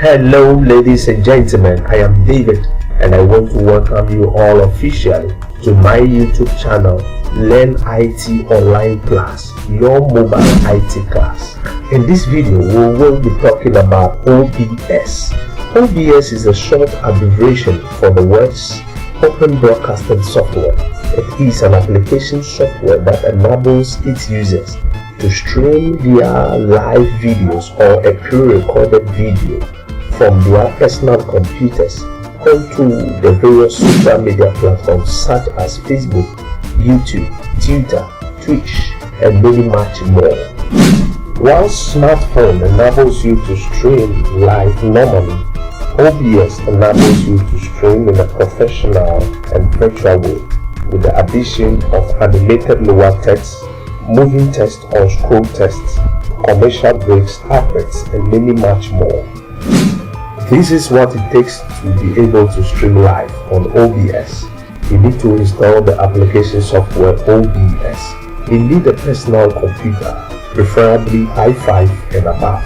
Hello ladies and gentlemen, I am David and I want to welcome you all officially to my YouTube channel, Learn IT Online Class, your mobile IT class. In this video, we will be talking about OBS. OBS is a short abbreviation for the words Open Broadcasting Software. It is an application software that enables its users to stream their live videos or a pre-recorded video from their personal computers onto the various social media platforms such as Facebook, YouTube, Twitter, Twitch, and many much more. While smartphone enables you to stream live normally, OBS enables you to stream in a professional and virtual way with the addition of animated lower text, moving text or scroll text, commercial breaks, adverts, and many much more. This is what it takes to be able to stream live on OBS. You need to install the application software OBS. You need a personal computer, preferably i5 and above.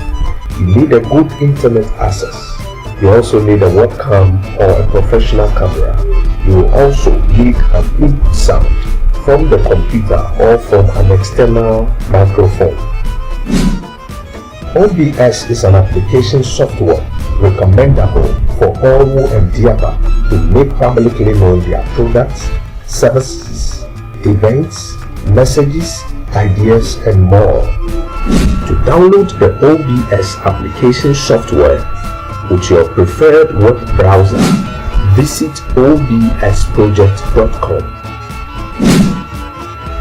You need a good internet access. You also need a webcam or a professional camera. You will also need an input sound from the computer or from an external microphone. OBS is an application software recommendable for all who endeavor to make publicly known their products, services, events, messages, ideas, and more. To download the OBS application software with your preferred web browser, visit obsproject.com.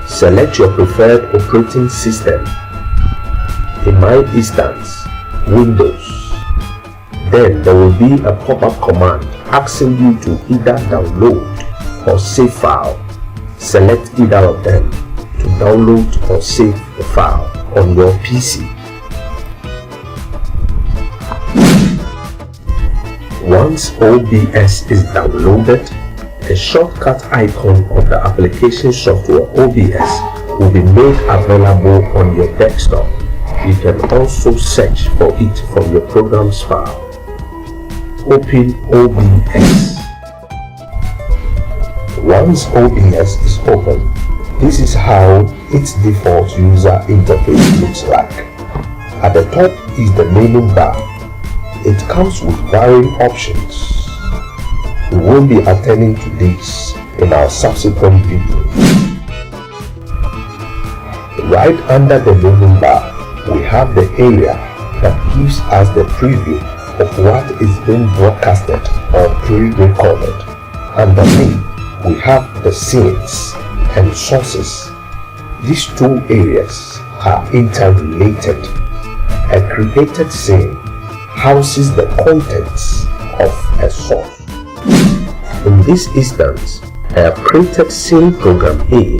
Select your preferred operating system. In my instance, Windows. Then there will be a pop-up command asking you to either download or save file. Select either of them to download or save the file on your PC. Once OBS is downloaded, a shortcut icon of the application software OBS will be made available on your desktop. You can also search for it from your program's file. Open OBS. Once OBS is open, this is how its default user interface looks like. At the top is the menu bar. It comes with varying options. We will be attending to this in our subsequent videos. Right under the menu bar, we have the area that gives us the preview of what is being broadcasted or pre-recorded. Underneath, we have the scenes and sources. These two areas are interrelated. A created scene houses the contents of a source. In this instance, I have created scene program A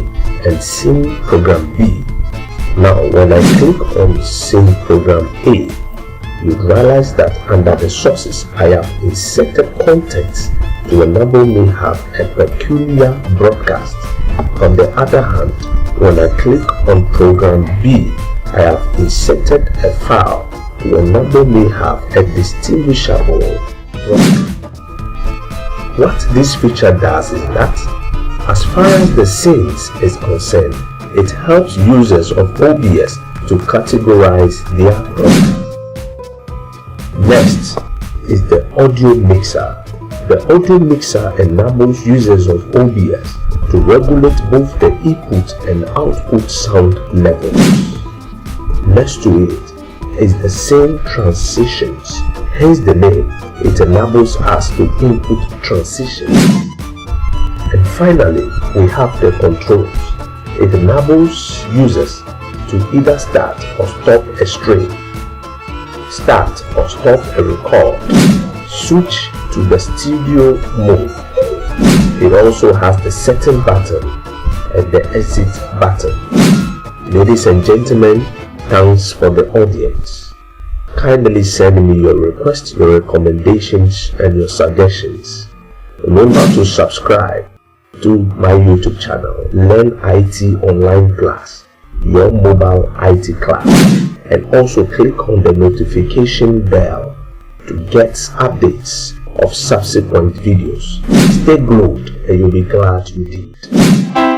and scene program B. Now, when I click on scene program A, you realize that under the sources, I have inserted contents to enable me have a peculiar broadcast. On the other hand, when I click on program B, I have inserted a file to enable me have a distinguishable broadcast. What this feature does is that, as far as the scenes is concerned, it helps users of OBS to categorize their broadcast. Next is the audio mixer. The audio mixer enables users of OBS to regulate both the input and output sound levels. Next to it is the scene transitions, hence the name. It enables us to input transitions. And finally, we have the controls. It enables users to either start or stop a stream, start or stop a record, switch to the studio mode. It also has the setting button and the exit button. Ladies and gentlemen, thanks for the audience. Kindly send me your requests, your recommendations, and your suggestions. Remember to subscribe to my YouTube channel, Learn IT Online Class, your mobile IT class, and also click on the notification bell to get updates of subsequent videos. Stay glued and you'll be glad you did.